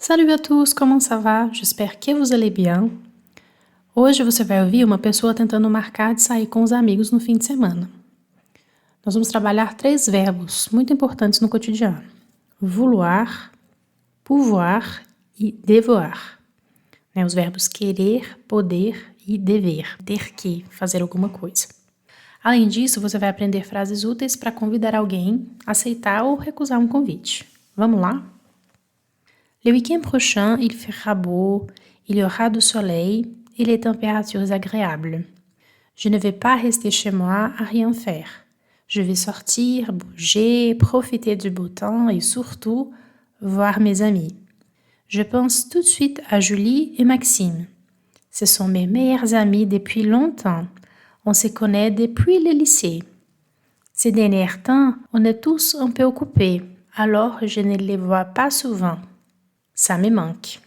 Salut à tous, como ça va? J'espère que vous allez bien. Hoje você vai ouvir uma pessoa tentando marcar de sair com os amigos no fim de semana. Nós vamos trabalhar 3 verbos muito importantes no cotidiano: vouloir, pouvoir e devoir. Os verbos querer, poder e dever, ter que fazer alguma coisa. Além disso, você vai aprender frases úteis para convidar alguém, aceitar ou recusar um convite. Vamos lá? Le week-end prochain, il fera beau, il y aura du soleil et les températures agréables. Je ne vais pas rester chez moi à rien faire. Je vais sortir, bouger, profiter du beau temps et surtout voir mes amis. Je pense tout de suite à Julie et Maxime. Ce sont mes meilleurs amis depuis longtemps. On se connaît depuis le lycée. Ces derniers temps, on est tous un peu occupés, alors je ne les vois pas souvent. Ça me manque.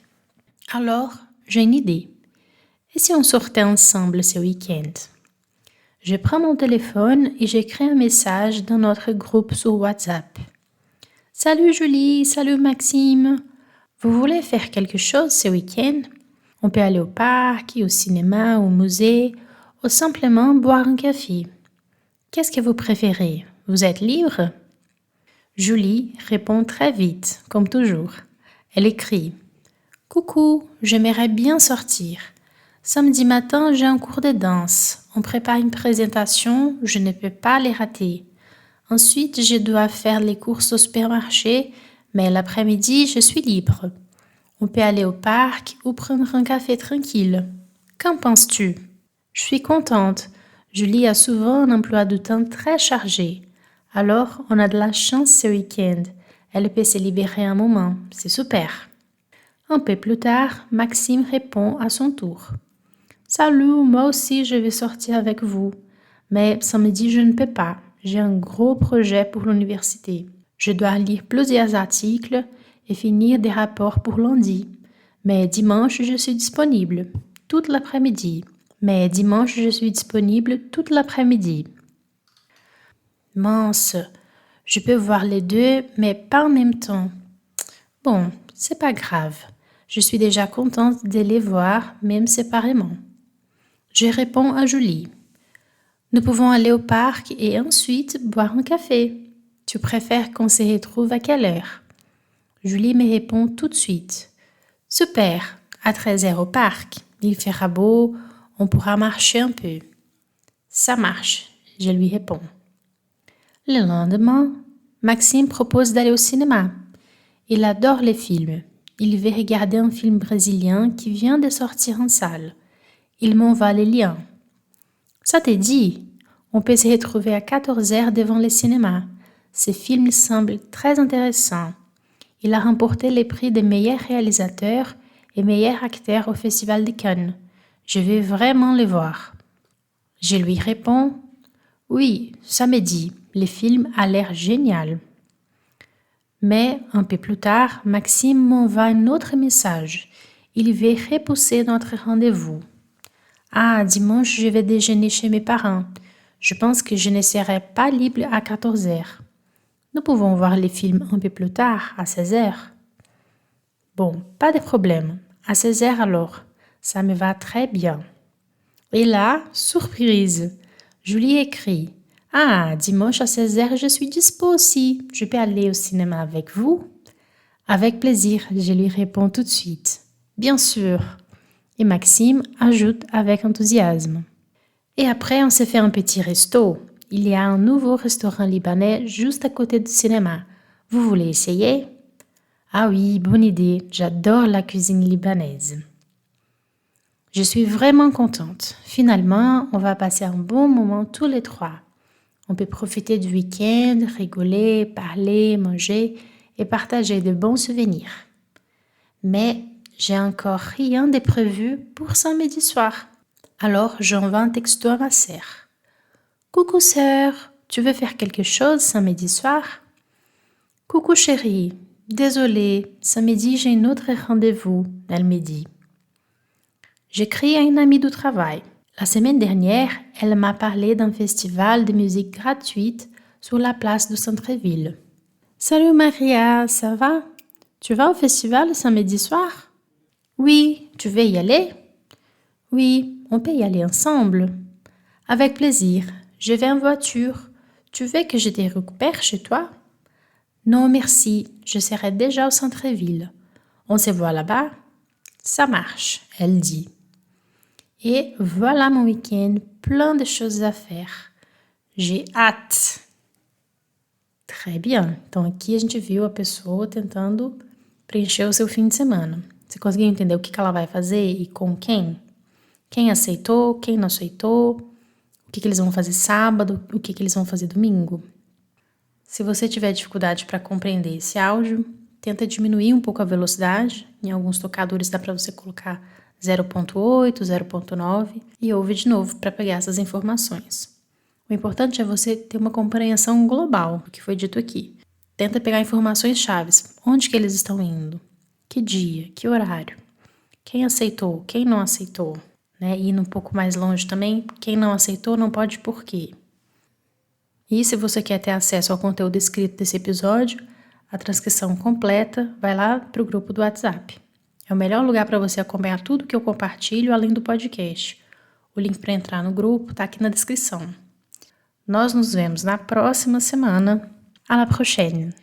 Alors, j'ai une idée. Et si on sortait ensemble ce week-end? Je prends mon téléphone et j'écris un message dans notre groupe sur WhatsApp. Salut Julie, salut Maxime. Vous voulez faire quelque chose ce week-end? On peut aller au parc, au cinéma, au musée, ou simplement boire un café. Qu'est-ce que vous préférez? Vous êtes libre? Julie répond très vite, comme toujours. Elle écrit: Coucou, j'aimerais bien sortir. Samedi matin, j'ai un cours de danse. On prépare une présentation, je ne peux pas les rater. Ensuite, je dois faire les courses au supermarché, mais l'après-midi, je suis libre. On peut aller au parc ou prendre un café tranquille. Qu'en penses-tu? Je suis contente. Julie a souvent un emploi de temps très chargé. Alors, on a de la chance ce week-end. Elle peut se libérer un moment. C'est super. Un peu plus tard, Maxime répond à son tour. Salut, moi aussi je vais sortir avec vous. Mais samedi, je ne peux pas. J'ai un gros projet pour l'université. Je dois lire plusieurs articles et finir des rapports pour lundi. Mais dimanche, je suis disponible toute l'après-midi. Mince, je peux voir les deux, mais pas en même temps. Bon, c'est pas grave. Je suis déjà contente de les voir, même séparément. Je réponds à Julie. Nous pouvons aller au parc et ensuite boire un café. Tu préfères qu'on se retrouve à quelle heure? Julie me répond tout de suite. Super, à 13h au parc. Il fera beau, on pourra marcher un peu. Ça marche, je lui réponds. Le lendemain, Maxime propose d'aller au cinéma. Il adore les films. Il veut regarder un film brésilien qui vient de sortir en salle. Il m'envoie les liens. Ça te dit? On peut se retrouver à 14h devant le cinéma. Ce film semble très intéressant. Il a remporté les prix des meilleurs réalisateurs et meilleurs acteurs au Festival de Cannes. Je vais vraiment le voir. Je lui réponds: Oui, ça me dit. Le film a l'air génial. Mais un peu plus tard, Maxime m'envoie un autre message. Il veut repousser notre rendez-vous. Ah, dimanche, je vais déjeuner chez mes parents. Je pense que je ne serai pas libre à 14h. Nous pouvons voir les films un peu plus tard, à 16h. Bon, pas de problème. À 16h alors. Ça me va très bien. Et là, surprise. Julie écrit: Ah, dimanche à 16h, je suis dispo aussi. Je peux aller au cinéma avec vous? Avec plaisir, je lui réponds tout de suite. Bien sûr. Et Maxime ajoute avec enthousiasme. Et après, on s'est fait un petit resto. Il y a un nouveau restaurant libanais juste à côté du cinéma. Vous voulez essayer? Ah oui, bonne idée. J'adore la cuisine libanaise. Je suis vraiment contente. Finalement, on va passer un bon moment tous les trois. On peut profiter du week-end, rigoler, parler, manger et partager de bons souvenirs. Mais j'ai encore rien de prévu pour samedi soir. Alors, j'envoie un texto à ma sœur. Coucou sœur, tu veux faire quelque chose samedi soir? Coucou chérie, désolée, samedi j'ai un autre rendez-vous, elle me dit. J'écris à une amie du travail. La semaine dernière, elle m'a parlé d'un festival de musique gratuite sur la place du centre-ville. Salut Maria, ça va? Tu vas au festival samedi soir? Oui, tu veux y aller? Oui, on peut y aller ensemble. Avec plaisir. Je vais en voiture. Tu veux que je te récupère chez toi? Non, merci. Je serai déjà au centre-ville. On se voit là-bas? Ça marche, elle dit. Et voilà mon week-end, plein de choses à faire. J'ai hâte. Très bien. Então aqui a gente viu a pessoa tentando preencher o seu fim de semana. Você conseguiu entender o que ela vai fazer e com quem? Quem aceitou, quem não aceitou, o que eles vão fazer sábado, o que eles vão fazer domingo. Se você tiver dificuldade para compreender esse áudio, tenta diminuir um pouco a velocidade. Em alguns tocadores dá para você colocar 0.8, 0.9 e ouve de novo para pegar essas informações. O importante é você ter uma compreensão global do que foi dito aqui. Tenta pegar informações chaves. Onde que eles estão indo? Que dia? Que horário? Quem aceitou? Quem não aceitou? Né? E indo um pouco mais longe também, quem não aceitou não pode por quê? E se você quer ter acesso ao conteúdo escrito desse episódio, a transcrição completa, vai lá para o grupo do WhatsApp. É o melhor lugar para você acompanhar tudo que eu compartilho além do podcast. O link para entrar no grupo está aqui na descrição. Nós nos vemos na próxima semana. À la prochaine!